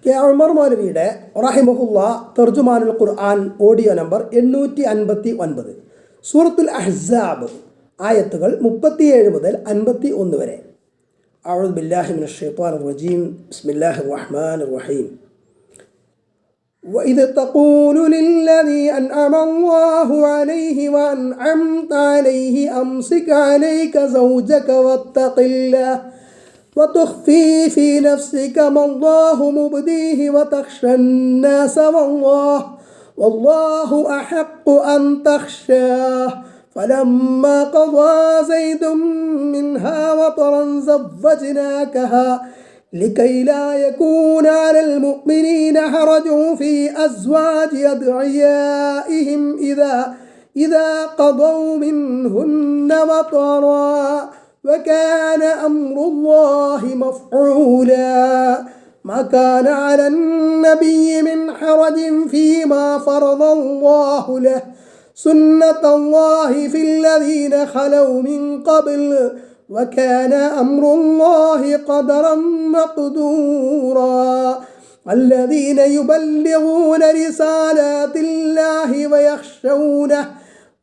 K Umar മൗലവിയുടെ റഹിമഹുല്ല തർജുമാനുൽ ഖുർആൻ audio number 859, സൂറത്തുൽ അഹ്സാബ് ആയത്തുകൾ 37 മുതൽ 51 വരെ. അഊദു ബില്ലാഹി മിനശ് ശൈത്വാനിർ റജീം. ബിസ്മില്ലാഹിർ റഹ്മാനിർ റഹീം. وإذ تقول للذي أنعم الله عليه وأنعمت عليه أمسك عليك زوجك واتق الله وتخفي في نفسك ما الله مبديه وتخشى الناس والله أحق أن تخشاه فلما قضى زيد منها وطرا زوجناكها لكي لا يكون على المؤمنين حرج في أزواج أدعيائهم إذا قضوا منهن وطرا وكان أمر الله مفعولا. ما كان على النبي من حرج فيما فرض الله له سنة الله في الذين خلوا من قبل وكان أمر الله قدرا مقدورا. الذين يبلغون رسالات الله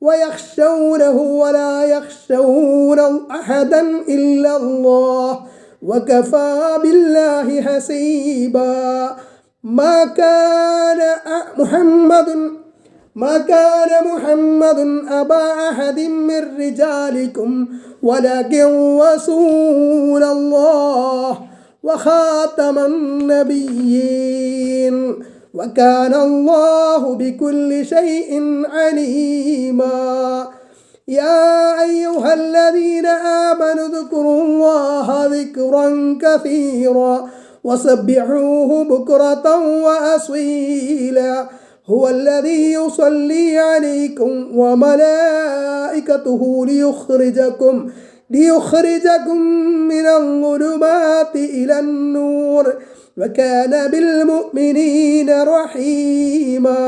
ويخشونه ولا يخشون أحدا إلا الله وكفى بالله حسيبا. ما كان محمد أبا أحد من رجالكم ولكن رسول الله وخاتم النبيين وكان الله بكل شيء عليما. يا أيها الذين آمنوا اذكروا الله ذكرا كثيرا وسبحوه بكرة وأصيلا. هو الذي يصلي عليكم وملائكته ليخرجكم من الظلمات إلى النور وكان بالمؤمنين رحيما.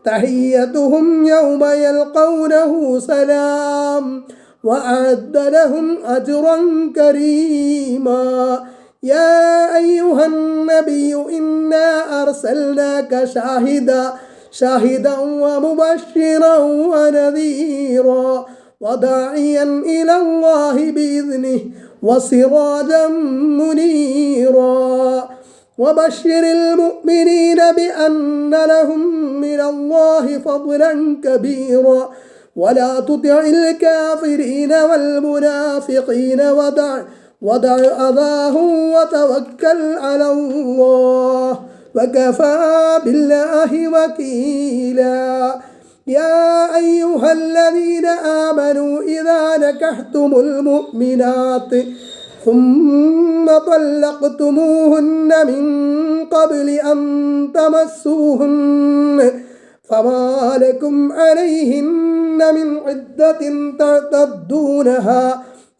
تحيتهم يوم يلقونه سلام وأعد لهم أجرا كريما. يا أيها النبي إنا أرسلناك شاهدا ومبشرا ونذيرا وداعيا إلى الله بإذنه وسراجا منيرا. وبشر المؤمنين بأن لهم من الله فضلا كبيرا ولا تطع الكافرين والمنافقين ودع أذاهم وتوكل على الله وكفى بالله وكيلا. يا أيها الذين آمنوا إذا نكحتم المؤمنات ثم طلقتموهن من قبل أن تمسوهن فما لكم عليهن من عدة تعتدونها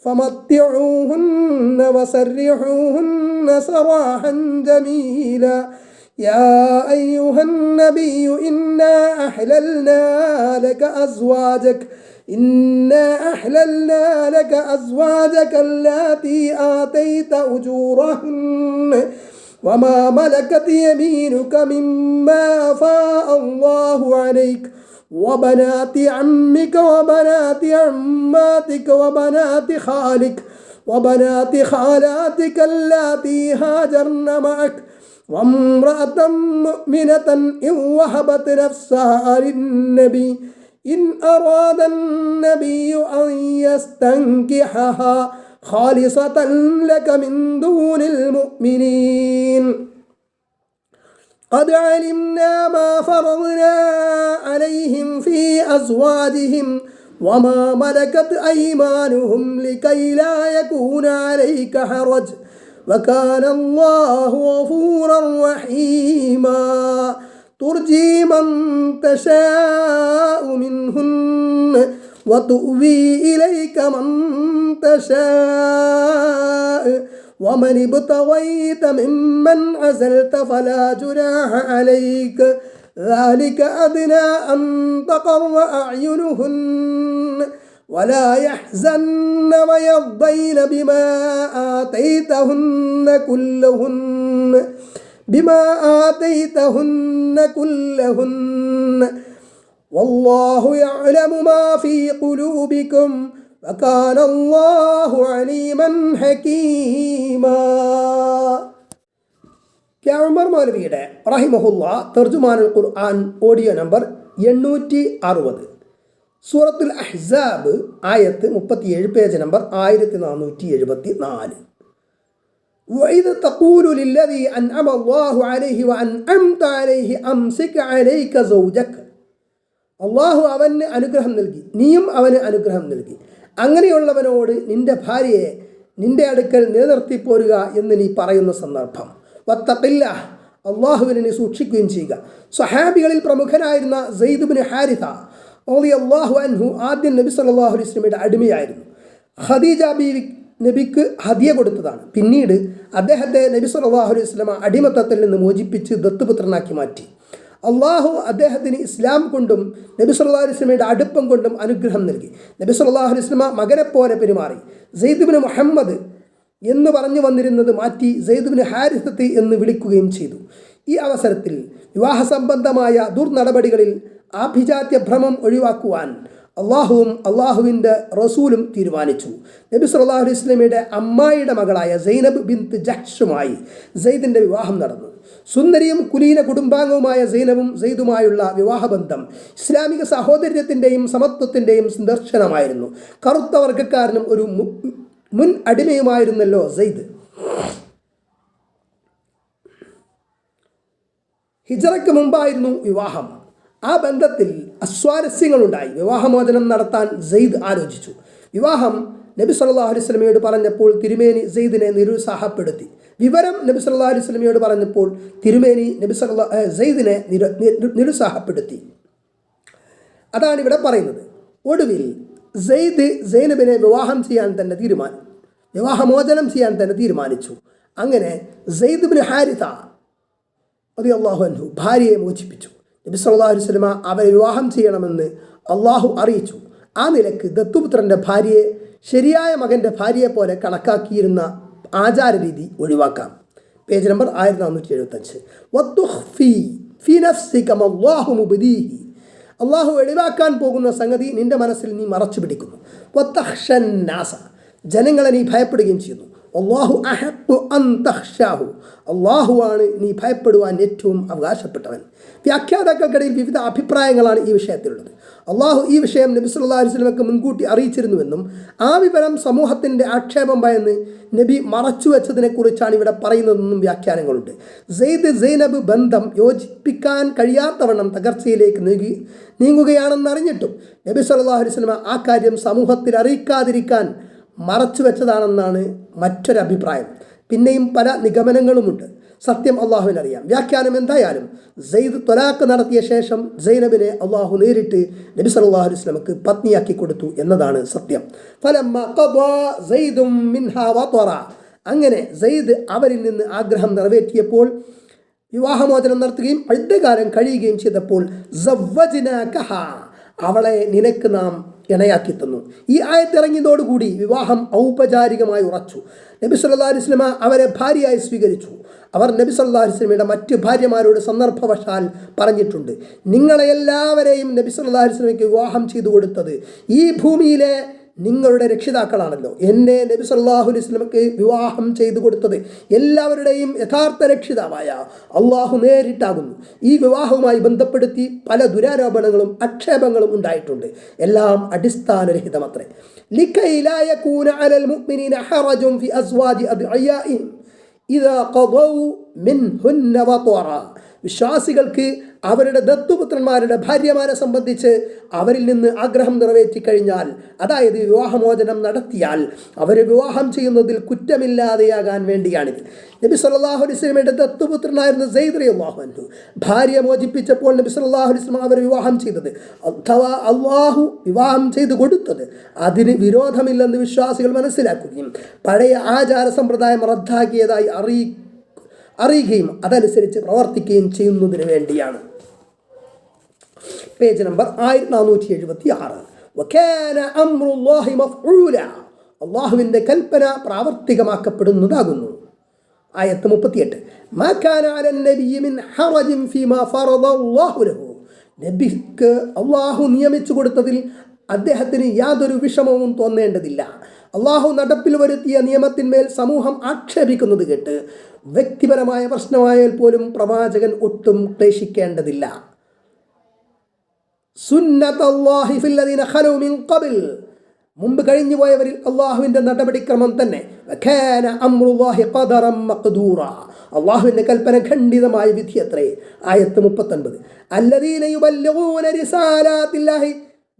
فمتعوهن وسرحوهن سراحا جميلا. يا أيها النبي إنا أحللنا لك أزواجك اللاتي آتيت أجورهن وما ملكت يمينك مما أفاء الله عليك وبنات عمك وبنات عماتك وبنات خالك وبنات خالاتك اللاتي هاجرن معك وامرأة مؤمنة إن وهبت نفسها للنبي إن أراد النبي أن يستنكحها خالصة لك من دون المؤمنين. قد علمنا ما فرضنا عليهم في أزواجهم وما ملكت أيمانهم لكي لا يكون عليك حرج وكان الله غفورا رحيما. ترجي من تشاء منهن وتؤوي إليك من تشاء ومن ابتغيت ممن عزلت فلا جناح عليك ذلك أدنى أن تقر أعينهن ولا يحزن ويرضين بما آتيتهن كلهن ബിമാ ആതൈതഹുന്ന കുല്ലഹുന്ന വല്ലാഹു യഅലമു മാ ഫീ ഖുലൂബികും വകാന അല്ലാഹു അലീമൻ ഹകീമാ. ഉമർ മൗലവിയുടെ റഹിമഹുല്ലാ തർജുമാനുൽ ഖുർആൻ ഓഡിയോ നമ്പർ 860, സൂറത്തുൽ അഹ്സാബ് ആയത്ത് 37, പേജ് നമ്പർ 1474. وَإِذْ تَقُولُ لِلَّذِي أَنْعَمَ اللَّهُ عَلَيْهِ وَأَنْعَمْتَ عَلَيْهِ أَمْسِكْ عَلَيْكَ زَوْجَكَ. അള്ളാഹു അവന് അനുഗ്രഹം നൽകി, നീയും അവന് അനുഗ്രഹം നൽകി. അങ്ങനെയുള്ളവനോട് നിന്റെ ഭാര്യയെ നിന്റെ അടുക്കൽ നിലനിർത്തിപ്പോരുക എന്ന് നീ പറയുന്ന സന്ദർഭം. വത്തഖില്ലാഹ്, അള്ളാഹുവിനെ നീ സൂക്ഷിക്കുകയും ചെയ്യുക. സ്വഹാബികളിൽ പ്രമുഖനായിരുന്ന സെയ്ദ് ഇബ്നു ഹാരിഥ റളിയല്ലാഹു അൻഹു ആദ്യം നബി സല്ലല്ലാഹു അലൈഹി വസല്ലമയുടെ അടിമയായിരുന്നു. ഖദീജ ബീവി നബിക്ക് ഹദിയ കൊടുത്തതാണ്. പിന്നീട് അദ്ദേഹത്തെ നബി സല്ലല്ലാഹു അലൈഹി വസല്ലമ അടിമത്തത്തിൽ നിന്ന് മോചിപ്പിച്ച് ദത്തുപുത്രനാക്കി മാറ്റി. അള്ളാഹു അദ്ദേഹത്തിന് ഇസ്ലാം കൊണ്ടും നബി സല്ലല്ലാഹു അലൈഹി വസല്ലമയുടെ അടുപ്പം കൊണ്ടും അനുഗ്രഹം നൽകി. നബി സല്ലല്ലാഹു അലൈഹി വസല്ലമ മകനെപ്പോലെ പെരുമാറി. സെയ്ദ് ഇബ്നു മുഹമ്മദ് എന്ന് പറഞ്ഞു വന്നിരുന്നത് മാറ്റി സെയ്ദ് ഇബ്നു ഹാരിസത്ത് എന്ന് വിളിക്കുകയും ചെയ്തു. ഈ അവസരത്തിൽ വിവാഹ സംബന്ധമായ ദുർനടപടികളിൽ ആഭിജാത്യ ഭ്രമം ഒഴിവാക്കുവാൻ അള്ളാഹുവും അള്ളാഹുവിൻ്റെ റസൂലും തീരുമാനിച്ചു. നബി സല്ലല്ലാഹു അലൈഹി വസല്ലമയുടെ അമ്മായിയുടെ മകളായ സൈനബ് ബിൻത്ത് ജഹ്ഷുമായി സെയ്ദിൻ്റെ വിവാഹം നടന്നു. സുന്ദരിയും കുലീന കുടുംബാംഗവുമായ സൈനബും സെയ്ദുമായുള്ള വിവാഹബന്ധം ഇസ്ലാമിക സഹോദര്യത്തിൻ്റെയും സമത്വത്തിൻ്റെയും ദർശനമായിരുന്നു. കറുത്ത വർഗ്ഗക്കാരനും ഒരു മുൻ അടിമയുമായിരുന്നല്ലോ സെയ്ദ്. ഹിജറയ്ക്ക് മുമ്പായിരുന്നു വിവാഹം. ആ ബന്ധത്തിൽ അസ്വാരസ്യങ്ങളുണ്ടായി. വിവാഹമോചനം നടത്താൻ സെയ്ദ് ആലോചിച്ചു. വിവാഹം നബി സല്ലല്ലാഹു അലൈഹി വസല്ലമയോട് പറഞ്ഞപ്പോൾ തിരുമേനി സെയ്ദിനെ നിരുത്സാഹപ്പെടുത്തി. വിവരം നബി സല്ലല്ലാഹു അലൈഹി വസല്ലമയോട് പറഞ്ഞപ്പോൾ തിരുമേനി സെയ്ദിനെ നിരുത്സാഹപ്പെടുത്തി. അതാണ് ഇവിടെ പറയുന്നത്. ഒടുവിൽ സെയ്ദ് സൈനബിനെ വിവാഹമോചനം ചെയ്യാൻ തന്നെ തീരുമാനിച്ചു. അങ്ങനെ സെയ്ദ് ഇബ്നു ഹാരിഥ റളിയല്ലാഹു അൻഹു ഭാര്യയെ മോചിപ്പിച്ചു. നബി സല്ലല്ലാഹു അലൈഹി വസല്ലമ അവരെ വിവാഹം ചെയ്യണമെന്ന് അള്ളാഹു അറിയിച്ചു. ആ നിലക്ക് ദത്തുപുത്രൻ്റെ ഭാര്യയെ ശരിയായ മകൻ്റെ ഭാര്യയെ പോലെ കണക്കാക്കിയിരുന്ന ആചാരരീതി ഒഴിവാക്കാം. Page number 1475. അള്ളാഹു വെളിവാക്കാൻ പോകുന്ന സംഗതി നിന്റെ മനസ്സിൽ നീ മറച്ചു പിടിക്കുന്നു. വത്തഖ്ഷന്നാസ, ജനങ്ങളെ നീ ഭയപ്പെടുകയും ചെയ്യുന്നു. അല്ലാഹു അഹഖു അൻ തഖ്ഷാഹു, അള്ളാഹുവാണ് നീ ഭയപ്പെടുവാൻ ഏറ്റവും അവകാശപ്പെട്ടവൻ. വ്യാഖ്യാതാക്കൾക്കിടയിൽ വിവിധ അഭിപ്രായങ്ങളാണ് ഈ വിഷയത്തിലുള്ളത്. അള്ളാഹു ഈ വിഷയം നബി സല്ലല്ലാഹു അലൈഹി വസല്ലമക്ക് മുൻകൂട്ടി അറിയിച്ചിരുന്നുവെന്നും ആ വിവരം സമൂഹത്തിൻ്റെ ആക്ഷേപം ഭയന്ന് നബി മറച്ചു വെച്ചതിനെക്കുറിച്ചാണ് ഇവിടെ പറയുന്നതെന്നും വ്യാഖ്യാനങ്ങളുണ്ട്. സെയ്ദ് സൈനബ് ബന്ധം യോജിപ്പിക്കാൻ കഴിയാത്തവണ്ണം തകർച്ചയിലേക്ക് നീങ്ങുകയാണെന്നറിഞ്ഞിട്ടും നബി സല്ലല്ലാഹു അലൈഹി വസല്ലമ ആ കാര്യം സമൂഹത്തിൽ അറിയിക്കാതിരിക്കാൻ മറച്ചു വെച്ചതാണെന്നാണ് മറ്റൊരഭിപ്രായം. പിന്നെയും പല നിഗമനങ്ങളുമുണ്ട്. സത്യം അള്ളാഹുവിനറിയാം. വ്യാഖ്യാനം എന്തായാലും സെയ്ദ് ത്വലാഖ് നടത്തിയ ശേഷം സൈനബിനെ അള്ളാഹു നേരിട്ട് നബി സല്ലല്ലാഹു അലൈഹി വസല്ലമക്ക് പത്നിയാക്കി കൊടുത്തു എന്നതാണ് സത്യം. ഫലമ്മ ഖദാ സെയ്ദും മിൻഹാ വതറ, അങ്ങനെ സെയ്ദ് അവരിൽ നിന്ന് ആഗ്രഹം നിറവേറ്റിയപ്പോൾ വിവാഹമോചനം നടത്തുകയും അഴുത്തകാലം കഴിയുകയും ചെയ്തപ്പോൾ സവ്വജ്നാകഹ, അവളെ നിനക്ക് നാം ഇണയാക്കി തന്നു. ഈ ആയത്തിറങ്ങിയതോടുകൂടി വിവാഹം ഔപചാരികമായി ഉറച്ചു. നബി സല്ലല്ലാഹു അലൈഹി വസല്ലമ അവരെ ഭാര്യയായി സ്വീകരിച്ചു. അവർ നബി സല്ലല്ലാഹു അലൈഹി വസല്ലമയുടെ മറ്റ് ഭാര്യമാരോട് സന്ദർഭവശാൽ പറഞ്ഞിട്ടുണ്ട്, നിങ്ങളെ എല്ലാവരെയും നബി സല്ലല്ലാഹു അലൈഹി വസല്ലമയ്ക്ക് വിവാഹം ചെയ്തു കൊടുത്തത് ഈ ഭൂമിയിലെ നിങ്ങളുടെ രക്ഷിതാക്കളാണല്ലോ. എന്നെ നബി സല്ലല്ലാഹു അലൈഹി വസല്ലമയ്ക്ക് വിവാഹം ചെയ്തു കൊടുത്തത് എല്ലാവരുടെയും യഥാർത്ഥ രക്ഷിതാവായ അള്ളാഹു നേരിട്ടാകുന്നു. ഈ വിവാഹവുമായി ബന്ധപ്പെടുത്തി പല ദുരാരോപണങ്ങളും ആക്ഷേപങ്ങളും ഉണ്ടായിട്ടുണ്ട്. എല്ലാം അടിസ്ഥാനരഹിതമത്രേ. ലിക്കൈ ലാ യകൂന അലൽ മുഅ്മിനീന ഹറജുൻ ഫി അസ്വാജി അദ്ഇയാഇഹിം ഇദാ ഖദൗ മിൻഹുന്ന വതറ, വിശ്വാസികൾക്ക് അവരുടെ ദത്തുപുത്രന്മാരുടെ ഭാര്യമാരെ സംബന്ധിച്ച് അവരിൽ നിന്ന് ആഗ്രഹം നിറവേറ്റി കഴിഞ്ഞാൽ, അതായത് വിവാഹമോചനം നടത്തിയാൽ അവരെ വിവാഹം ചെയ്യുന്നതിൽ കുറ്റമില്ലാതെയാകാൻ വേണ്ടിയാണിത്. നബി സല്ലല്ലാഹു അലൈഹി വസല്ലമയുടെ ദത്തുപുത്രനായിരുന്ന സെയ്ദ് റളിയല്ലാഹു അൻഹു ഭാര്യ മോചിപ്പിച്ചപ്പോൾ നബി സല്ലല്ലാഹു അലൈഹി വസല്ലം അവരെ വിവാഹം ചെയ്തത്, അഥവാ അള്ളാഹു വിവാഹം ചെയ്തു കൊടുത്തത് അതിന് വിരോധമില്ലെന്ന് വിശ്വാസികൾ മനസ്സിലാക്കുകയും പഴയ ആചാര സമ്പ്രദായം റദ്ദാക്കിയതായി അറിയുകയും അതനുസരിച്ച് പ്രവർത്തിക്കുകയും ചെയ്യുന്നതിന് വേണ്ടിയാണ്. Page number 1476. വകാന അംറുല്ലാഹി മഫ്ഊല, അള്ളാഹുവിൻ്റെ കൽപ്പന പ്രാവർത്തികമാക്കപ്പെടുന്നതാകുന്നു. ആയത്ത് 38. മാ കാന അലൻ നബിയ്യി മിൻ ഹറജിൻ ഫീമാ ഫറദല്ലാഹു ലഹു. നബിക്ക് അള്ളാഹു നിയമിച്ചു കൊടുത്തതിൽ അദ്ദേഹത്തിന് യാതൊരു വിഷമവും തോന്നേണ്ടതില്ല. അള്ളാഹു നടപ്പിൽ വരുത്തിയ നിയമത്തിന്മേൽ സമൂഹം ആക്ഷേപിക്കുന്നത് കേട്ട് വ്യക്തിപരമായ പ്രശ്നമായാൽ പോലും പ്രവാചകൻ ഒട്ടും ക്ലേശിക്കേണ്ടതില്ല. സുന്നത്തല്ലാഹി ഫില്ലദീന ഖലൂ മിൻ ഖബൽ. മുമ്പ് കഴിഞ്ഞുപോയവരിൽ അള്ളാഹുവിൻ്റെ നടപടിക്രമം തന്നെ. വകാന അംറുല്ലാഹി ഖദറൻ മഖ്ദൂറ. അള്ളാഹുവിൻ്റെ കൽപ്പന ഖണ്ഡിതമായ വിധിയത്രേ. ആയത്ത് 39. അല്ലദീന യുബല്ലിഗൂന റിസാലാത്തില്ലാഹി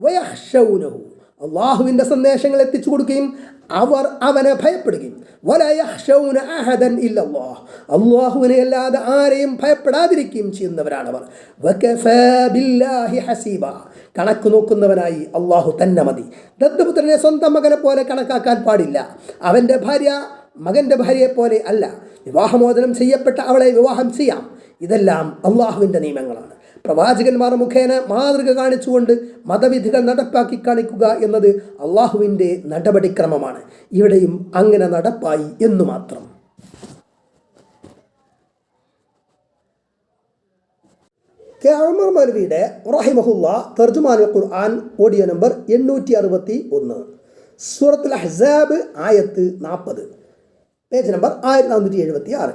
വയഖ്ശൗനഹു. അള്ളാഹുവിൻ്റെ സന്ദേശങ്ങൾ എത്തിച്ചു കൊടുക്കുകയും അവർ അവനെ ഭയപ്പെടുകയും വലാ യഖ്ശൗന അഹദൻ ഇല്ലല്ലാഹ്. അള്ളാഹുവിനെ അല്ലാതെ ആരെയും ഭയപ്പെടാതിരിക്കുകയും ചെയ്യുന്നവരാണവർ. വകഫാ ബില്ലാഹി ഹസീബ. കണക്ക് നോക്കുന്നവനായി അള്ളാഹു തന്നെ മതി. ദത്തുപുത്രനെ സ്വന്തം മകനെ പോലെ കണക്കാക്കാൻ പാടില്ല. അവൻ്റെ ഭാര്യ മകൻ്റെ ഭാര്യയെ പോലെ അല്ല. വിവാഹമോചനം ചെയ്യപ്പെട്ട അവളെ വിവാഹം ചെയ്യാം. ഇതെല്ലാം അള്ളാഹുവിൻ്റെ നിയമങ്ങളാണ്. പ്രവാചകന്മാർ മുഖേന മാതൃക കാണിച്ചുകൊണ്ട് മതവിധികൾ നടപ്പാക്കി കാണിക്കുക എന്നത് അള്ളാഹുവിൻ്റെ നടപടിക്രമമാണ്. ഇവിടെയും അങ്ങനെ നടപ്പായി എന്നു മാത്രം. ഉമർ മൗലവിയുടെ റഹിമഹുല്ലാ തർജുമാനുൽ ഖുർആൻ ഓഡിയോ നമ്പർ 861, സൂറത്തുൽ അഹ്സാബ് ആയത്ത് 40, പേജ് നമ്പർ 1476.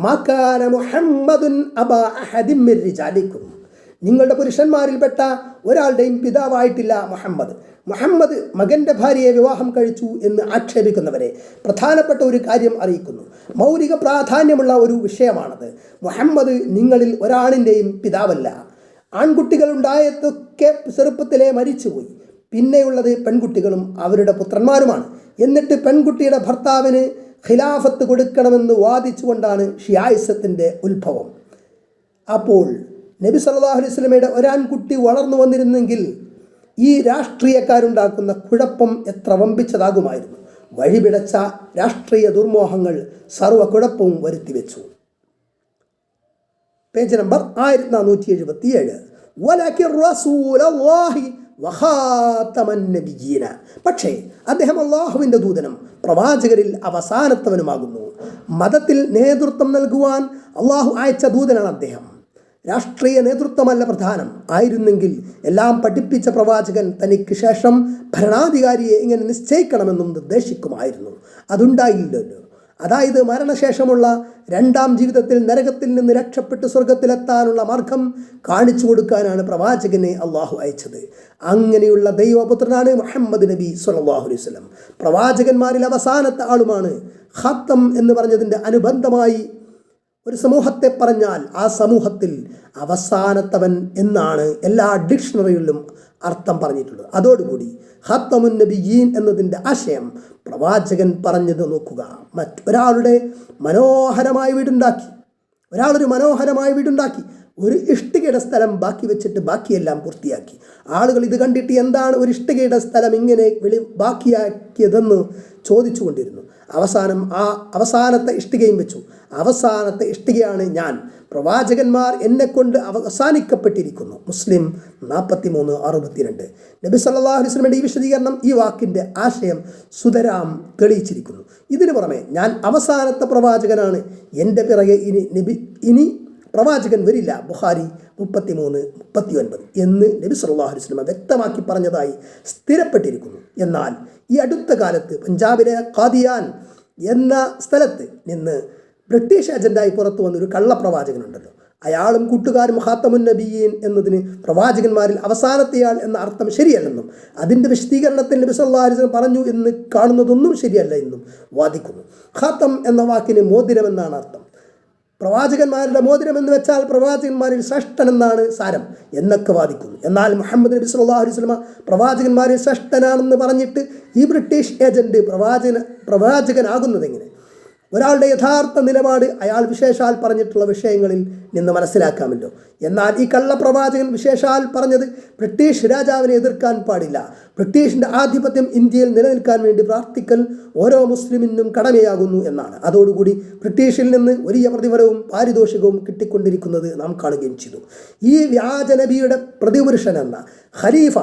മകാന മുഹമ്മദുൻ അബാ അഹദിൻ മിർ റിജാലിക്കും. നിങ്ങളുടെ പുരുഷന്മാരിൽപ്പെട്ട ഒരാളുടെയും പിതാവായിട്ടില്ല മുഹമ്മദ്. മുഹമ്മദ് മകൻ്റെ ഭാര്യയെ വിവാഹം കഴിച്ചു എന്ന് ആക്ഷേപിക്കുന്നവരെ പ്രധാനപ്പെട്ട ഒരു കാര്യം അറിയിക്കുന്നു. മൗലിക പ്രാധാന്യമുള്ള ഒരു വിഷയമാണത്. മുഹമ്മദ് നിങ്ങളിൽ ഒരാളിൻ്റെയും പിതാവല്ല. ആൺകുട്ടികളുണ്ടായതൊക്കെ ചെറുപ്പത്തിലെ മരിച്ചുപോയി. പിന്നെയുള്ളത് പെൺകുട്ടികളും അവരുടെ പുത്രന്മാരുമാണ്. എന്നിട്ട് പെൺകുട്ടിയുടെ ഭർത്താവിന് ഖിലാഫത്ത് കൊടുക്കണമെന്ന് വാദിച്ചുകൊണ്ടാണ് ഷിയായിസത്തിൻ്റെ ഉത്ഭവം. അപ്പോൾ നബി സല്ലല്ലാഹു അലൈഹി വസല്ലമയുടെ ഒരാൺകുട്ടി വളർന്നു വന്നിരുന്നെങ്കിൽ ഈ രാഷ്ട്രീയക്കാരുണ്ടാക്കുന്ന കുഴപ്പം എത്ര വമ്പിച്ചതാകുമായിരുന്നു. വഴിപിടച്ച രാഷ്ട്രീയ ദുർമോഹങ്ങൾ സർവ്വ കുഴപ്പവും വരുത്തിവെച്ചു. Page number 1477. പക്ഷേ അദ്ദേഹം അള്ളാഹുവിൻ്റെ ദൂതനും പ്രവാചകരിൽ അവസാനത്തവനുമാകുന്നു. മതത്തിൽ നേതൃത്വം നൽകുവാൻ അള്ളാഹു അയച്ച ദൂതനാണ് അദ്ദേഹം. രാഷ്ട്രീയ നേതൃത്വമല്ല പ്രധാനം. ആയിരുന്നെങ്കിൽ എല്ലാം പഠിപ്പിച്ച പ്രവാചകൻ തനിക്ക് ശേഷം ഭരണാധികാരിയെ ഇങ്ങനെ നിശ്ചയിക്കണമെന്നും നിർദ്ദേശിക്കുമായിരുന്നു. അതുണ്ടായില്ലല്ലോ. അതായത് മരണശേഷമുള്ള രണ്ടാം ജീവിതത്തിൽ നരകത്തിൽ നിന്ന് രക്ഷപ്പെട്ട് സ്വർഗത്തിലെത്താനുള്ള മാർഗം കാണിച്ചു കൊടുക്കാനാണ് പ്രവാചകനെ അള്ളാഹു അയച്ചത്. അങ്ങനെയുള്ള ദൈവപുത്രനാണ് മുഹമ്മദ് നബി സ്വല്ലല്ലാഹു അലൈഹി വസല്ലം. പ്രവാചകന്മാരിൽ അവസാനത്തെ ആളുമാണ്. ഖാത്തം എന്ന് പറഞ്ഞതിൻ്റെ അനുബന്ധമായി ഒരു സമൂഹത്തെ പറഞ്ഞാൽ ആ സമൂഹത്തിൽ അവസാനത്തവൻ എന്നാണ് എല്ലാ ഡിക്ഷണറികളിലും അർത്ഥം പറഞ്ഞിട്ടുള്ളത്. അതോടുകൂടി ഖാത്തമുൻ നബിയീൻ എന്നതിൻ്റെ ആശയം പ്രവാചകൻ പറഞ്ഞത് നോക്കുക. ഒരാളൊരു മനോഹരമായ വീടുണ്ടാക്കി ഒരു ഇഷ്ടികയുടെ സ്ഥലം ബാക്കി വെച്ചിട്ട് ബാക്കിയെല്ലാം പൂർത്തിയാക്കി. ആളുകൾ ഇത് കണ്ടിട്ട് എന്താണ് ഒരു ഇഷ്ടികയുടെ സ്ഥലം ഇങ്ങനെ ബാക്കിയാക്കിയതെന്ന് ചോദിച്ചു കൊണ്ടിരുന്നു. അവസാനത്തെ ഇഷ്ടികയും വെച്ചു. അവസാനത്തെ ഇഷ്ടികയാണ് ഞാൻ. പ്രവാചകന്മാർ എന്നെക്കൊണ്ട് അവസാനിക്കപ്പെട്ടിരിക്കുന്നു. മുസ്ലിം 43:62. നബി സല്ലല്ലാഹു അലൈഹി വസല്ലമയുടെ ഈ വിശദീകരണം ഈ വാക്കിൻ്റെ ആശയം സുതരാം തെളിയിച്ചിരിക്കുന്നു. ഇതിനു പുറമെ ഞാൻ അവസാനത്തെ പ്രവാചകനാണ്, എൻ്റെ പിറകെ ഇനി പ്രവാചകൻ വരില്ല. ബുഖാരി 33:39 എന്ന് നബി സല്ലല്ലാഹു അലൈഹി വസല്ലം വ്യക്തമാക്കി പറഞ്ഞതായി സ്ഥിരപ്പെട്ടിരിക്കുന്നു. എന്നാൽ ഈ അടുത്ത കാലത്ത് പഞ്ചാബിലെ ഖാദിയാൻ എന്ന സ്ഥലത്ത് നിന്ന് ബ്രിട്ടീഷ് ഏജൻ്റായി പുറത്തു വന്നൊരു കള്ളപ്രവാചകനുണ്ടല്ലോ. അയാളും കൂട്ടുകാരും ഖാത്തമുൻ നബിയീൻ എന്നതിന് പ്രവാചകന്മാരിൽ അവസാനത്തെയാൾ എന്ന അർത്ഥം ശരിയല്ലെന്നും അതിൻ്റെ വിശദീകരണത്തിൽ നബി സല്ലല്ലാഹു അലൈഹി വസല്ലം പറഞ്ഞു എന്ന് കാണുന്നതൊന്നും ശരിയല്ല എന്നും വാദിക്കുന്നു. ഖാത്തം എന്ന വാക്കിന് മോതിരമെന്നാണ് അർത്ഥം. പ്രവാചകന്മാരുടെ മോതിരം എന്ന് വെച്ചാൽ പ്രവാചകന്മാരിൽ ശ്രേഷ്ഠൻ എന്നാണ് സാരം എന്നൊക്കെ വാദിക്കുന്നു. എന്നാൽ മുഹമ്മദ് നബി സല്ലല്ലാഹു അലൈഹി വസല്ലം പ്രവാചകന്മാരിൽ ശ്രേഷ്ഠനാണെന്ന് പറഞ്ഞിട്ട് ഈ ബ്രിട്ടീഷ് ഏജൻറ്റ് പ്രവാചകനാകുന്നതെങ്ങനെ? ഒരാളുടെ യഥാർത്ഥ നിലപാട് അയാൾ വിശേഷാൽ പറഞ്ഞിട്ടുള്ള വിഷയങ്ങളിൽ നിന്ന് മനസ്സിലാക്കാമല്ലോ. എന്നാൽ ഈ കള്ളപ്രവാചകൻ വിശേഷാൽ പറഞ്ഞത് ബ്രിട്ടീഷ് രാജാവിനെ എതിർക്കാൻ പാടില്ല, ബ്രിട്ടീഷിൻ്റെ ആധിപത്യം ഇന്ത്യയിൽ നിലനിൽക്കാൻ വേണ്ടി പ്രാർത്ഥിക്കൽ ഓരോ മുസ്ലിമിനും കടമയാകുന്നു എന്നാണ്. അതോടുകൂടി ബ്രിട്ടീഷിൽ നിന്ന് വലിയ പ്രതിഫലവും പാരിതോഷികവും കിട്ടിക്കൊണ്ടിരിക്കുന്നത് നാം കാണുകയും ചെയ്തു. ഈ വ്യാജ നബിയുടെ പ്രതിപുരുഷൻ എന്ന ഖലീഫ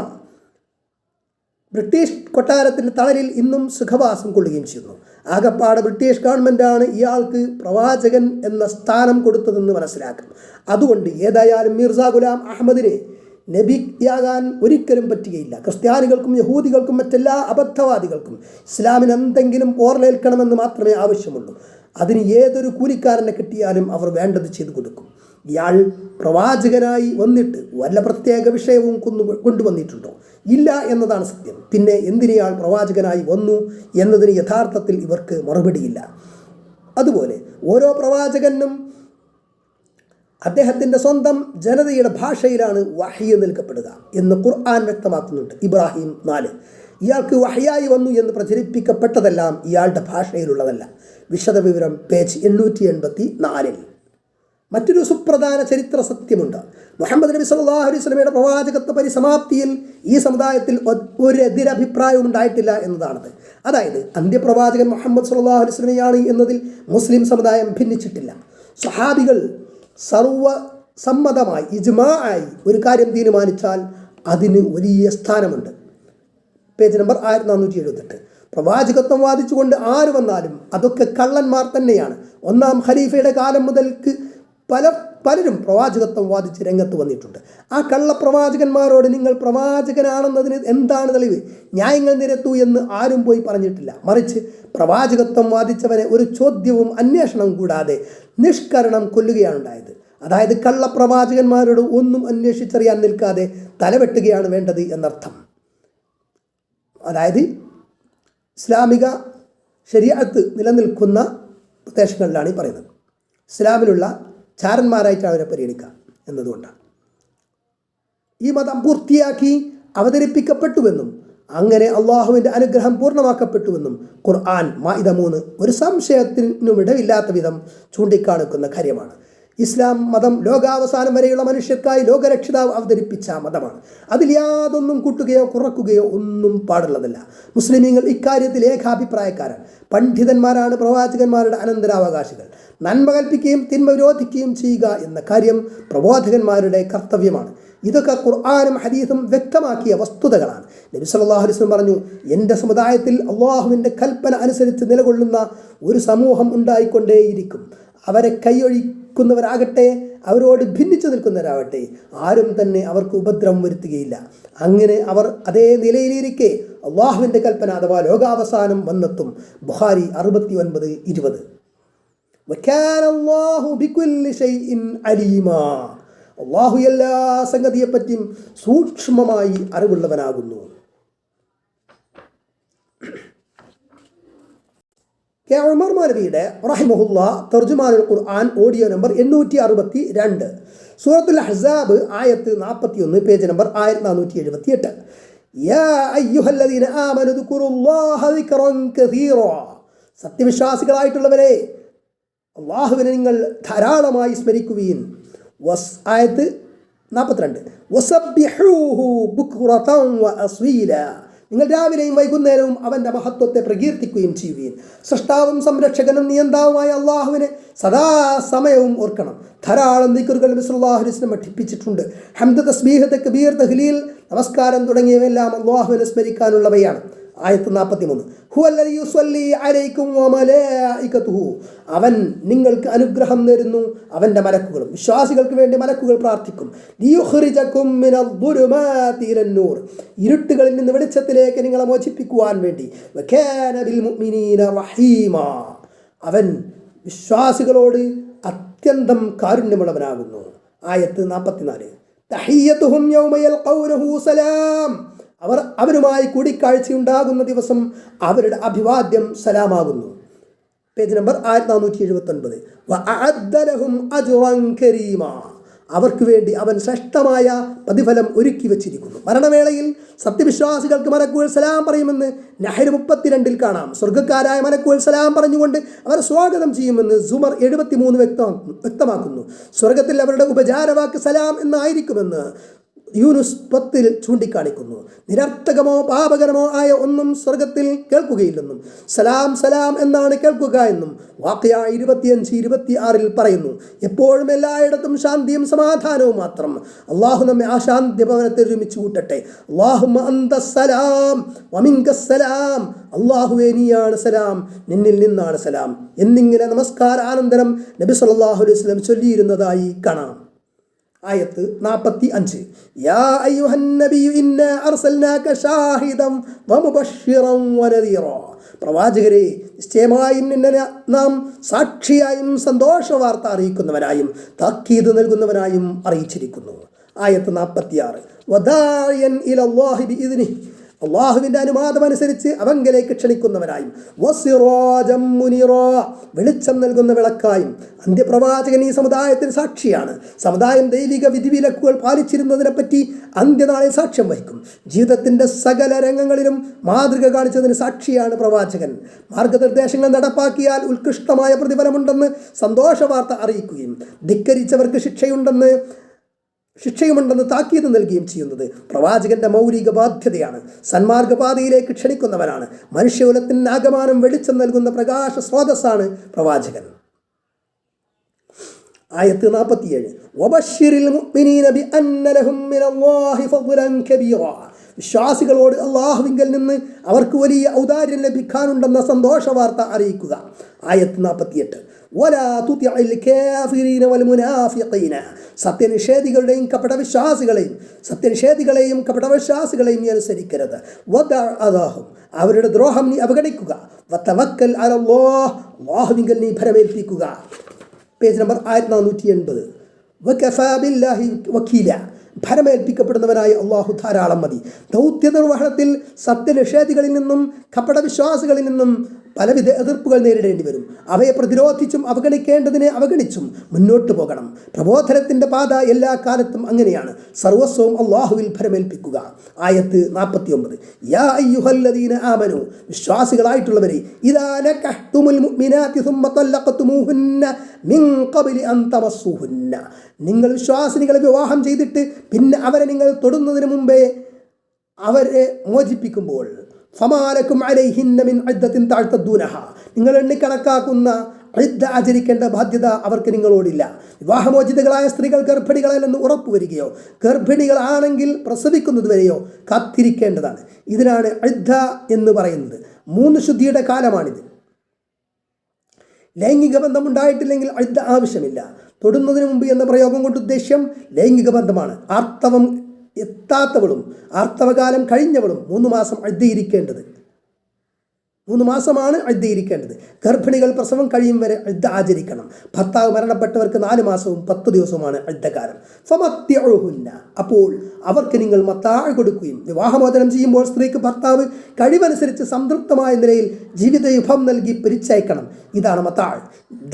ബ്രിട്ടീഷ് കൊട്ടാരത്തിൻ്റെ തണലിൽ ഇന്നും സുഖവാസം കൊള്ളുകയും ചെയ്യുന്നു. ആകപ്പാട് ബ്രിട്ടീഷ് ഗവൺമെൻറ്റാണ് ഇയാൾക്ക് പ്രവാചകൻ എന്ന സ്ഥാനം കൊടുത്തതെന്ന് മനസ്സിലാക്കും. അതുകൊണ്ട് ഏതായാലും മിർസ ഗുലാം അഹമ്മദിനെ നബിയാകാൻ ഒരിക്കലും പറ്റുകയില്ല. ക്രിസ്ത്യാനികൾക്കും യഹൂദികൾക്കും മറ്റെല്ലാ അബദ്ധവാദികൾക്കും ഇസ്ലാമിന് എന്തെങ്കിലും പോർലേൽക്കണമെന്ന് മാത്രമേ ആവശ്യമുള്ളൂ. അതിന് ഏതൊരു കൂലിക്കാരനെ കിട്ടിയാലും അവർ വേണ്ടത് ചെയ്തു കൊടുക്കും. ഇയാൾ പ്രവാചകനായി വന്നിട്ട് വല്ല പ്രത്യേക വിഷയവും കൊണ്ടുവന്നിട്ടുണ്ടോ? ഇല്ല എന്നതാണ് സത്യം. പിന്നെ എന്തിനയാൾ പ്രവാചകനായി വന്നു എന്നതിന് യഥാർത്ഥത്തിൽ ഇവർക്ക് മറുപടിയില്ല. അതുപോലെ ഓരോ പ്രവാചകനും അദ്ദേഹത്തിൻ്റെ സ്വന്തം ജനതയുടെ ഭാഷയിലാണ് വഹ്യ് നൽകപ്പെടുക എന്ന് ഖുർആൻ വ്യക്തമാക്കുന്നുണ്ട്. ഇബ്രാഹിം 4. ഇയാൾക്ക് വഹ്യായി വന്നു എന്ന് പ്രചരിപ്പിക്കപ്പെട്ടതെല്ലാം ഇയാളുടെ ഭാഷയിലുള്ളതല്ല. വിശദവിവരം പേജ് 884. മറ്റൊരു സുപ്രധാന ചരിത്ര സത്യമുണ്ട്. മുഹമ്മദ് നബി സല്ലല്ലാഹു അലൈഹി വസല്ലമയുടെ പ്രവാചകത്വ പരിസമാപ്തിയിൽ ഈ സമുദായത്തിൽ ഒരു എതിരഭിപ്രായവും ഉണ്ടായിട്ടില്ല എന്നതാണത്. അതായത് അന്ത്യപ്രവാചകൻ മുഹമ്മദ് സല്ലല്ലാഹു അലൈഹി വസല്ലമയാണ് എന്നതിൽ മുസ്ലിം സമുദായം ഭിന്നിച്ചിട്ടില്ല. സ്വഹാബികൾ സർവസമ്മതമായി ഇജ്മാഅയി ഒരു കാര്യം തീരുമാനിച്ചാൽ അതിന് വലിയ സ്ഥാനമുണ്ട്. Page number 1478. പ്രവാചകത്വം വാദിച്ചുകൊണ്ട് ആര് വന്നാലും അതൊക്കെ കള്ളന്മാർ തന്നെയാണ്. ഒന്നാം ഖലീഫയുടെ കാലം മുതൽക്ക് പലരും പ്രവാചകത്വം വാദിച്ച് രംഗത്ത് വന്നിട്ടുണ്ട്. ആ കള്ളപ്രവാചകന്മാരോട് നിങ്ങൾ പ്രവാചകനാണെന്നതിന് എന്താണ് തെളിവ്, ന്യായങ്ങൾ നിരത്തൂ എന്ന് ആരും പോയി പറഞ്ഞിട്ടില്ല. മറിച്ച് പ്രവാചകത്വം വാദിച്ചവനെ ഒരു ചോദ്യവും അന്വേഷണവും കൂടാതെ നിഷ്കരണം കൊല്ലുകയാണ് ഉണ്ടായത്. അതായത് കള്ളപ്രവാചകന്മാരോട് ഒന്നും അന്വേഷിച്ചറിയാൻ നിൽക്കാതെ തലവെട്ടുകയാണ് വേണ്ടത് എന്നർത്ഥം. അതായത് ഇസ്ലാമിക ശരീഅത്ത് നിലനിൽക്കുന്ന പ്രദേശങ്ങളിലാണ് ഈ പറയുന്നത്. ഇസ്ലാമിലുള്ള ചാരന്മാരായിട്ട് അവരെ പരിഗണിക്കുക എന്നതുകൊണ്ടാണ്. ഈ മതം പൂർത്തിയാക്കി അവതരിപ്പിക്കപ്പെട്ടുവെന്നും അങ്ങനെ അള്ളാഹുവിൻ്റെ അനുഗ്രഹം പൂർണ്ണമാക്കപ്പെട്ടുവെന്നും ഖുർആൻ മാഇദ 3 ഒരു സംശയത്തിനും ഇടയില്ലാത്ത വിധം ചൂണ്ടിക്കാണിക്കുന്ന കാര്യമാണ്. ഇസ്ലാം മതം ലോകാവസാനം വരെയുള്ള മനുഷ്യർക്കായി ലോകരക്ഷിതാവ് അവതരിപ്പിച്ച മതമാണ്. അതിൽ യാതൊന്നും കൂട്ടുകയോ കുറക്കുകയോ ഒന്നും പാടുള്ളതല്ല. മുസ്ലിമീങ്ങൾ ഇക്കാര്യത്തിൽ ഏകാഭിപ്രായക്കാരാണ്. പണ്ഡിതന്മാരാണ് പ്രവാചകന്മാരുടെ അനന്തരാവകാശികൾ. നന്മ കൽപ്പിക്കുകയും തിന്മ വിരോധിക്കുകയും ചെയ്യുക എന്ന കാര്യം പ്രബോധകന്മാരുടെ കർത്തവ്യമാണ്. ഇതൊക്കെ ഖുർആനും ഹദീസും വ്യക്തമാക്കിയ വസ്തുതകളാണ്. നബി സല്ലല്ലാഹു അലൈഹി വസല്ലം പറഞ്ഞു, എൻ്റെ സമുദായത്തിൽ അള്ളാഹുവിൻ്റെ കൽപ്പന അനുസരിച്ച് നിലകൊള്ളുന്ന ഒരു സമൂഹം ഉണ്ടായിക്കൊണ്ടേയിരിക്കും. അവരെ കൈയൊഴിക്കുന്നവരാകട്ടെ അവരോട് ഭിന്നിച്ചു നിൽക്കുന്നവരാകട്ടെ ആരും തന്നെ അവർക്ക് ഉപദ്രവം വരുത്തുകയില്ല. അങ്ങനെ അവർ അതേ നിലയിലിരിക്കെ അള്ളാഹുവിൻ്റെ കൽപ്പന അഥവാ ലോകാവസാനം വന്നെത്തും. ബുഖാരി 69:20. അള്ളാഹു എല്ലാ സംഗതിയെപ്പറ്റിയും സൂക്ഷ്മമായി അറിവുള്ളവനാകുന്നു. കെ ഉമർ മൗലവിയുടെ റഹിമഹുല്ലാ തർജുമാനുൽ ഖുർആൻ ഓഡിയോ നമ്പർ 862, സൂറത്തുൽ അഹ്സാബ് ആയത്ത് 41, പേജ് നമ്പർ 1478. യാ അയ്യുഹല്ലദീന ആമനു ദുകുറുല്ലാഹ ദിക്റൻ കസീറാ. സത്യവിശ്വാസികളായിട്ടുള്ളവരെ, അള്ളാഹുവിനെ നിങ്ങൾ ധാരാളമായി സ്മരിക്കുകയും. ആയത്ത് 42. വസബ്ബിഹൂഹു ബുക്റതൻ വഅസ്വീല. നിങ്ങൾ രാവിലെയും വൈകുന്നേരവും അവൻ്റെ മഹത്വത്തെ പ്രകീർത്തിക്കുകയും ചെയ്യുകയും. സൃഷ്ടാവും സംരക്ഷകനും നിയന്താവുമായ അള്ളാഹുവിനെ സദാസമയവും ഓർക്കണം. ധാരാളം ദിക്റുകൾ നബി സല്ലല്ലാഹു അലൈഹി വസല്ലം പഠിപ്പിച്ചിട്ടുണ്ട്. ഹംദ്, തസ്ബീഹ്, തക്ബീർ, തഹ്ലീൽ, നമസ്കാരം തുടങ്ങിയവയെല്ലാം അള്ളാഹുവിനെ സ്മരിക്കാനുള്ളവയാണ്. ആയത്ത് 43. ഹുവല്ലദീ യുസല്ലി അലൈക്കും വമലായികതുഹു. അവൻ നിങ്ങൾക്ക് അനുഗ്രഹം നേരുന്നു, അവൻ്റെ മലക്കുകളും. വിശ്വാസികൾക്ക് വേണ്ടി മലക്കുകൾ പ്രാർത്ഥിക്കും. ലിയുഖ്രിജകും മിനദ്ദുലുമാതി ഇലന്നൂർ. ഇരുട്ടുകളിൽ നിന്ന് വെളിച്ചത്തിലേക്ക് നിങ്ങളെ മോചിപ്പിക്കുവാൻ വേണ്ടി. വകാന ബിൽ മുഅ്മിനീന റഹീമാ. അവൻ വിശ്വാസികളോട് അത്യന്തം കാരുണ്യമുള്ളവനാകുന്നു. ആയത്ത് 44. തഹിയ്യതുഹും യൗമ യൽഖൗനഹു സലാം. അവരുമായി കൂടിക്കാഴ്ചയുണ്ടാകുന്ന ദിവസം അവരുടെ അഭിവാദ്യം സലാമാകുന്നു. Page number 1479. വഅഅദ്ദ ലഹും അജ്റൻ കരീമാ. അവർക്ക് വേണ്ടി അവൻ ശ്രേഷ്ഠമായ പ്രതിഫലം ഒരുക്കി വച്ചിരിക്കുന്നു. മരണവേളയിൽ സത്യവിശ്വാസികൾക്ക് മലക്കുകൾ സലാം പറയുമെന്ന് നഹ്ർ 32 കാണാം. സ്വർഗ്ഗക്കാരായ മലക്കുകൾ സലാം പറഞ്ഞുകൊണ്ട് അവർ സ്വാഗതം ചെയ്യുമെന്ന് സുമർ 73 വ്യക്തമാക്കുന്നു. സ്വർഗത്തിൽ അവരുടെ ഉപചാരവാക്ക് സലാം എന്നായിരിക്കുമെന്ന് യൂനുസ് 10 ചൂണ്ടിക്കാണിക്കുന്നു. നിരർത്ഥകമോ പാപകരമോ ആയ ഒന്നും സ്വർഗത്തിൽ കേൾക്കുകയില്ലെന്നും സലാം സലാം എന്നാണ് കേൾക്കുക എന്നും വാഖിയ 25-26 പറയുന്നു. എപ്പോഴും എല്ലായിടത്തും ശാന്തിയും സമാധാനവും മാത്രം. അള്ളാഹു നമ്മെ ആ ശാന്തി ഭവനത്തിൽ ഒരുമിച്ച് കൂട്ടട്ടെ. അല്ലാഹുമ്മ അന്തസ്സലാം വമിൻകസ്സലാം, അള്ളാഹുവേ നീയാണ് സലാം, നിന്നിൽ നിന്നാണ് സലാം എന്നിങ്ങനെ നമസ്കാരാനന്തരം നബി സല്ലല്ലാഹു അലൈഹി വസല്ലം ചൊല്ലിയിരുന്നതായി കാണാം. ആയത്ത് 45. യാ അയ്യുഹൻ നബിയ്യു ഇന്നാ അർസൽനാക ഷാഹിദൻ വമുബശ്ശിറൻ വനദീറാ, പ്രവാചകരെ നിശ്ചയമായും നിന്നെ നാം സാക്ഷിയായും സന്തോഷ വാർത്ത അറിയിക്കുന്നവനായും താക്കീത് നൽകുന്നവനായും അറിയിച്ചിരിക്കുന്നു. ആയത്ത് 46. വദാഇയൻ ഇലല്ലാഹി ബിഇദ്നിഹി, അള്ളാഹുവിൻ്റെ അനുവാദമനുസരിച്ച് അവങ്കലേക്ക് ക്ഷണിക്കുന്നവനായും വസിറാജം മുനീറാ, വെളിച്ചം നൽകുന്ന വിളക്കായും. അന്ത്യപ്രവാചകൻ ഈ സമുദായത്തിന് സാക്ഷിയാണ്. സമുദായം ദൈവിക വിധിവിലക്കുകൾ പാലിച്ചിരുന്നതിനെപ്പറ്റി അന്ത്യനാളിൽ സാക്ഷ്യം വഹിക്കും. ജീവിതത്തിൻ്റെ സകല രംഗങ്ങളിലും മാതൃക കാണിച്ചതിന് സാക്ഷിയാണ് പ്രവാചകൻ. മാർഗനിർദ്ദേശങ്ങൾ നടപ്പാക്കിയാൽ ഉത്കൃഷ്ടമായ പ്രതിഫലമുണ്ടെന്ന് സന്തോഷ വാർത്ത അറിയിക്കുകയും ധിക്കരിച്ചവർക്ക് ശിക്ഷയുമുണ്ടെന്ന് താക്കീത് നൽകുകയും ചെയ്യുന്നത് പ്രവാചകന്റെ മൗലിക ബാധ്യതയാണ്. സന്മാർഗപാതയിലേക്ക് ക്ഷണിക്കുന്നവനാണ്. മനുഷ്യകുലത്തിന് ആകമാനം വെളിച്ചം നൽകുന്ന പ്രകാശ സ്രോതസ്സാണ് പ്രവാചകൻ. ആയത്ത് 47. വബശ്ശിരിൽ മുഅ്മിനീന ബിഅന്ന ലഹും മിനല്ലാഹി ഫദ്ലൻ കബീറാ, വിശ്വാസികളോട് അള്ളാഹുവിങ്കൽ നിന്ന് അവർക്ക് വലിയ ഔദാര്യം ലഭിക്കാനുണ്ടെന്ന സന്തോഷ വാർത്ത അറിയിക്കുക. ആയത്ത് 48. വലാ തുതിഇൽ കാഫിരീന വൽ മുനാഫിഖീന, സത്യനിഷേധികളുടെയും കപടവിശ്വാസികളെയും നീ അനുസരിക്കരുത്. വദഅഹും, അവരുടെ ദ്രോഹം നീ അവഗണിക്കുക. വതവക്കൽ അലല്ലാഹ്, അല്ലാഹുവിങ്കൽ നീ ഭരമേൽപ്പിക്കുക. Page number 1480. വകഫാ ബില്ലാഹി വക്കീല, ഭരമേൽപ്പിക്കപ്പെടുന്നവനായ അള്ളാഹു ധാരാളം മതി. ദൗത്യ നിർവഹണത്തിൽ സത്യനിഷേധികളിൽ നിന്നും കപടവിശ്വാസികളിൽ നിന്നും പലവിധ എതിർപ്പുകൾ നേരിടേണ്ടി വരും. അവയെ പ്രതിരോധിച്ചും അവഗണിക്കേണ്ടതിനെ അവഗണിച്ചും മുന്നോട്ട് പോകണം. പ്രബോധനത്തിൻ്റെ പാത എല്ലാ കാലത്തും അങ്ങനെയാണ്. സർവസ്വവും അള്ളാഹുവിൽ ഭരമേൽപ്പിക്കുക. ആയത്ത് 49. യാ അയ്യുഹല്ലദീന ആമനു, വിശ്വാസികളായിട്ടുള്ളവരെ, ഇദാ നകഹ്തുമുൽ മുഅ്മിനാതി സുമ്മ തല്ലഖ്തുമൂഹുന്ന മിൻ ഖബ്ലി അൻ തമസ്സുഹുന്ന, നിങ്ങൾ വിശ്വാസിനികളെ വിവാഹം ചെയ്തിട്ട് പിന്നെ അവരെ നിങ്ങൾ തൊടുന്നതിന് മുമ്പേ അവരെ മോചിപ്പിക്കുമ്പോൾ ഫമാലക്കും അലൈഹിന്ന മിൻ ഇദ്ദത്തിൻ തഅതദ്ദൂനഹ, നിങ്ങൾ എണ്ണിക്കണക്കാക്കുന്ന ഇദ്ദ ആചരിക്കേണ്ട ബാധ്യത അവർക്ക് നിങ്ങളോടില്ല. വിവാഹമോചിതകളായ സ്ത്രീകൾ ഗർഭിണികളല്ലെന്ന് ഉറപ്പുവരികയോ ഗർഭിണികളാണെങ്കിൽ പ്രസവിക്കുന്നതുവരെയോ കാത്തിരിക്കേണ്ടതാണ്. ഇതിനാണ് ഇദ്ദ എന്ന് പറയുന്നത്. 3 ശുദ്ധിയുടെ കാലമാണിത്. ലൈംഗിക ബന്ധം ഉണ്ടായിട്ടില്ലെങ്കിൽ ഇദ്ദ ആവശ്യമില്ല. തൊടുന്നതിന് മുമ്പ് എന്ന പ്രയോഗം കൊണ്ട് ഉദ്ദേശ്യം ലൈംഗിക ബന്ധമാണ്. ആർത്തവം എത്താത്തവളും ആർത്തവകാലം കഴിഞ്ഞവളും 3 മാസം ഇദ്ദയിരിക്കേണ്ടത്. 3 മാസമാണ് ഇദ്ദയിരിക്കേണ്ടത്. ഗർഭിണികൾ പ്രസവം കഴിയും വരെ ഇദ്ദ ആചരിക്കണം. ഭർത്താവ് മരണപ്പെട്ടവർക്ക് 4 മാസവും 10 ദിവസവുമാണ് ഇദ്ദകാലം. ഫമത്തിഉഹുന്ന, അപ്പോൾ അവർക്ക് നിങ്ങൾ മത്താഅ് കൊടുക്കുകയും, വിവാഹമോചനം ചെയ്യുമ്പോൾ സ്ത്രീക്ക് ഭർത്താവ് കഴിവനുസരിച്ച് സംതൃപ്തമായ നിലയിൽ ജീവിതയുഭം നൽകി പിരിച്ചയക്കണം. ഇതാണ് മത്താഅ്.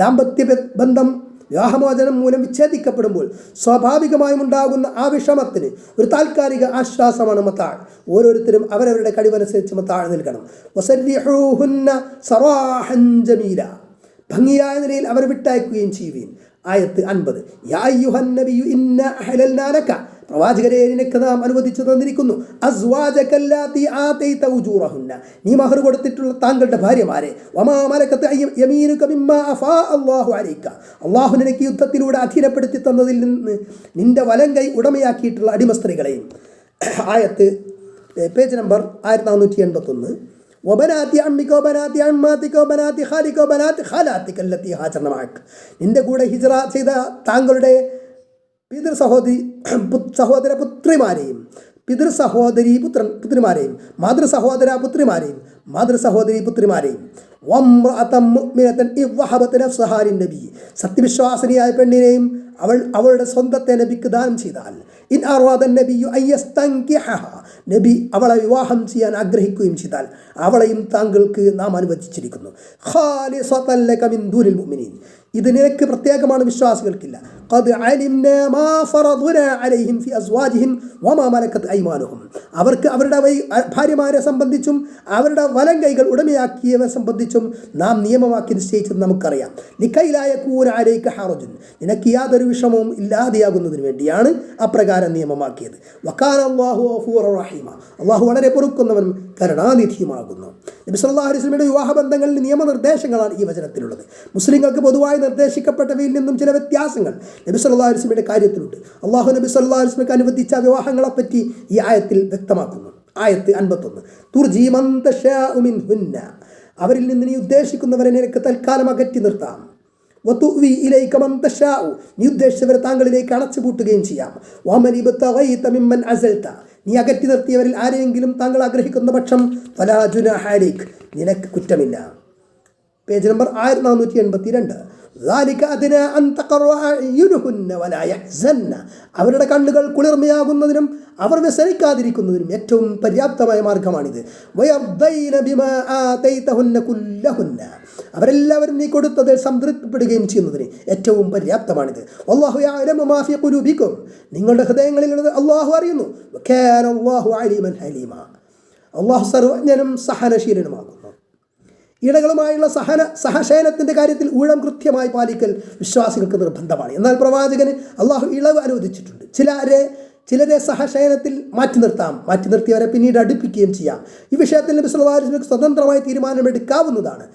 ദാമ്പത്യ ബന്ധം വിവാഹമോചനം മൂലം വിച്ഛേദിക്കപ്പെടുമ്പോൾ സ്വാഭാവികമായും ഉണ്ടാകുന്ന ആ വിഷമത്തിന് ഒരു താൽക്കാലിക ആശ്വാസമാണ് മത്താഅ്. ഓരോരുത്തരും അവരവരുടെ കഴിവനുസരിച്ച് മത്താഅ് നൽകണം. വസരിഹൂഹുന്ന സറാഹൻ ജമീല, ഭംഗിയായ നിലയിൽ അവരെ വിട്ടയക്കുകയും ചെയ്യുകയും. ആയത്ത് 50. യാ അയ്യുഹൻ നബിയ്യു ഇന്നാ അഹ്ലൽനാ ലക, പ്രവാചകരെ നിനക്ക് നാം അനുവദിച്ചു തന്നിരിക്കുന്നു അസ്വാജകല്ലാത്തി ആതൈത ഉജൂറഹുന്ന, നീ മഹർ കൊടുത്തിട്ടുള്ള താങ്കളുടെ ഭാര്യമാരെ, വമാ മലകത യമീനുക മിമ്മാ അഫാ അല്ലാഹു അലൈക, അല്ലാഹു നിനക്ക് യുദ്ധത്തിലൂടെ അധീനപ്പെടുത്തി തന്നതിൽ നിന്ന് നിന്റെ വലങ്കൈ ഉടമയാക്കിയിട്ടുള്ള അടിമ സ്ത്രീകളെയും. ആയത്ത് പേജ് നമ്പർ 1481. വബനാതി അമ്മിക വബനാതി അമ്മാതിക വബനാതി ഖാലിക വബനാതി ഖാലാതിക അല്ലതി ഹാജർന മഅക, നിന്റെ കൂടെ ഹിജ്റ ചെയ്ത താങ്കളുടെ പിതൃ സഹോദര പുത്രിമാരെയും പുത്രിമാരെയും മാതൃസഹോദരി പുത്രിമാരെയും സത്യവിശ്വാസിനിയായ പെണ്ണിനെയും അവളുടെ സ്വന്തത്തെ നബിക്ക് ദാനം ചെയ്താൽ, ഇൻ അറാദൻ നബിയു അയ്യസ്തൻകിഹഹ, നബി അവളെ വിവാഹം ചെയ്യാൻ ആഗ്രഹിക്കുകയും ചെയ്താൽ അവളെയും താങ്കൾക്ക് നാം അനുവദിച്ചിരിക്കുന്നു. ഖാലിസതൻ ലക മിൻ ദൂനിൽ മുഅ്മിനീൻ, ഇത് നിനക്ക് പ്രത്യേകമാണ്, വിശ്വാസികൾക്കില്ല. ഖദ് അലിംനാ മാ ഫറദ്നാ അലൈഹിം ഫി അസ്വാജിഹിം വമാ മലക്കത് ഐമാനുഹും. അവർക്ക് അവരുടെ ഭാര്യമാരെ സംബന്ധിച്ചും അവരുടെ വലം കൈകൾ ഉടമയാക്കിയവരെ സംബന്ധിച്ചും നാം നിയമമാക്കി നിശ്ചയിച്ചത് നമുക്കറിയാം. ലികൈലാ യകൂന അലൈക ഹറജുൻ, നിനക്ക് യാതൊരു വിഷമവും ഇല്ലാതെയാകുന്നതിന് വേണ്ടിയാണ് അപ്രകാരം നിയമമാക്കിയത്. വകാന അല്ലാഹു ഗഫൂറർ റഹീമ, അള്ളാഹു വളരെ പൊറുക്കുന്നവനും കരുണാനിധിയുമാകുന്നു. നബി സല്ലല്ലാഹു അലൈഹി വസല്ലമയുടെ വിവാഹബന്ധങ്ങളിൽ നിയമനിർദ്ദേശങ്ങളാണ് ഈ വചനത്തിലുള്ളത്. മുസ്ലിങ്ങൾക്ക് പൊതുവായി നിർദ്ദേശിക്കപ്പെട്ടവയിൽ നിന്നും ചില വ്യത്യാസങ്ങൾ നബി സല്ലല്ലാഹു അലൈഹി വസല്ലമയുടെ കാര്യത്തിലുണ്ട്. അള്ളാഹു നബി സല്ലല്ലാഹു അലൈഹി വസല്ലമക്ക് അനുവദിച്ച വിവാഹങ്ങളെപ്പറ്റി ഈ ആയത്തിൽ വ്യക്തമാക്കുന്നു. ആയത്ത് 51, തുർജി മൻ തശാഉ മിൻഹുന്ന, അവരിൽ നിന്ന് നീ ഉദ്ദേശിക്കുന്നവരെ നിനക്ക് തൽക്കാലം അകറ്റി നിർത്താം. വതുവി ഇലൈക മൻ തശാഉ, നീ ഉദ്ദേശിച്ചവരെ താങ്കളിലേക്ക് അടച്ചുപൂട്ടുകയും ചെയ്യാം. വമൻ ഇബ്തഗൈത മിമ്മൻ അസൽത, നീ അകറ്റി നിർത്തിയവരിൽ ആരെയെങ്കിലും താങ്കൾ ആഗ്രഹിക്കുന്ന പക്ഷം ഫലാ ജുനാഹ അലൈക്, നിനക്ക് കുറ്റമില്ല. Page number 1482. അവരുടെ കണ്ണുകൾ കുളിർമയാകുന്നതിനും അവർ വ്യസനിക്കാതിരിക്കുന്നതിനും ഏറ്റവും പര്യാപ്തമായ മാർഗമാണിത്. അവരെല്ലാവരും നീ കൊടുത്തതിൽ സംതൃപ്തിപ്പെടുകയും ചെയ്യുന്നതിന് ഏറ്റവും പര്യാപ്തമാണിത്. അല്ലാഹു യഅലമു മാ ഫീ ഖുലൂബികും, നിങ്ങളുടെ ഹൃദയങ്ങളിലുള്ളത് അല്ലാഹു അറിയുന്നു. വകാന അല്ലാഹു അലീമൻ ഹലീമ, അല്ലാഹു സർവജ്ഞനും സഹനശീലനുമാകുന്നു. ഇണകളുമായുള്ള സഹശയനത്തിൻ്റെ കാര്യത്തിൽ ഊഴം കൃത്യമായി പാലിക്കൽ വിശ്വാസികൾക്ക് നിർബന്ധമാണ്. എന്നാൽ പ്രവാചകന് അള്ളാഹു ഇളവ് അനുവദിച്ചിട്ടുണ്ട്. ചിലരെ സഹശയനത്തിൽ മാറ്റി നിർത്തിയവരെ പിന്നീട് അടുപ്പിക്കുകയും ചെയ്യാം. ഈ വിഷയത്തിൽ നബി സല്ലല്ലാഹു അലൈഹി വസല്ലം സ്വതന്ത്രമായി തീരുമാനമെടുക്കാവുന്നതാണ്.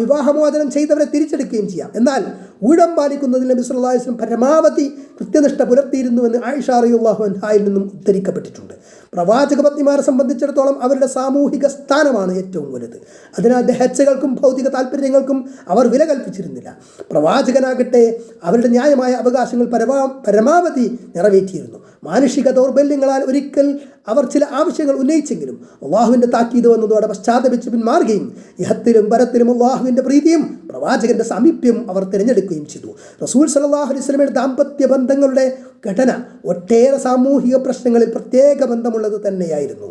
വിവാഹമോചനം ചെയ്തവരെ തിരിച്ചെടുക്കുകയും ചെയ്യാം. എന്നാൽ ഊഴം പാലിക്കുന്നതിൽ നബി സല്ലല്ലാഹു അലൈഹി വസല്ലം പരമാവധി കൃത്യനിഷ്ഠ പുലർത്തിയിരുന്നുവെന്ന് ആയിഷ റളിയല്ലാഹു അൻഹായിൽ നിന്നും ഉദ്ധരിക്കപ്പെട്ടിട്ടുണ്ട്. പ്രവാചക പത്നിമാരെ സംബന്ധിച്ചിടത്തോളം അവരുടെ സാമൂഹിക സ്ഥാനമാണ് ഏറ്റവും വലുത്. അതിനാൽ ദഹച്ചകൾക്കും ഭൗതിക താല്പര്യങ്ങൾക്കും അവർ വില കൽപ്പിച്ചിരുന്നില്ല. പ്രവാചകനാകട്ടെ അവരുടെ ന്യായമായ അവകാശങ്ങൾ പരമാവധി നിറവേറ്റിയിരുന്നു. മാനുഷിക ദൗർബല്യങ്ങളാൽ ഒരിക്കൽ അവർ ചില ആവശ്യങ്ങൾ ഉന്നയിച്ചെങ്കിലും അള്ളാഹുവിൻ്റെ താക്കീത് വന്നതോടെ പശ്ചാത്തപിച്ച് പിന്മാറുകയും ഇഹത്തിലും പരത്തിലും അള്ളാഹുവിൻ്റെ പ്രീതിയും പ്രവാചകൻ്റെ സാമീപ്യം അവർ തിരഞ്ഞെടുക്കുകയും ചെയ്തു. റസൂൽ സല്ലല്ലാഹു അലൈഹി വസല്ലമയുടെ ദാമ്പത്യ ബന്ധങ്ങളുടെ ഘടന ഒട്ടേറെ സാമൂഹിക പ്രശ്നങ്ങളിൽ പ്രത്യേക ബന്ധമുള്ളത് തന്നെയായിരുന്നു.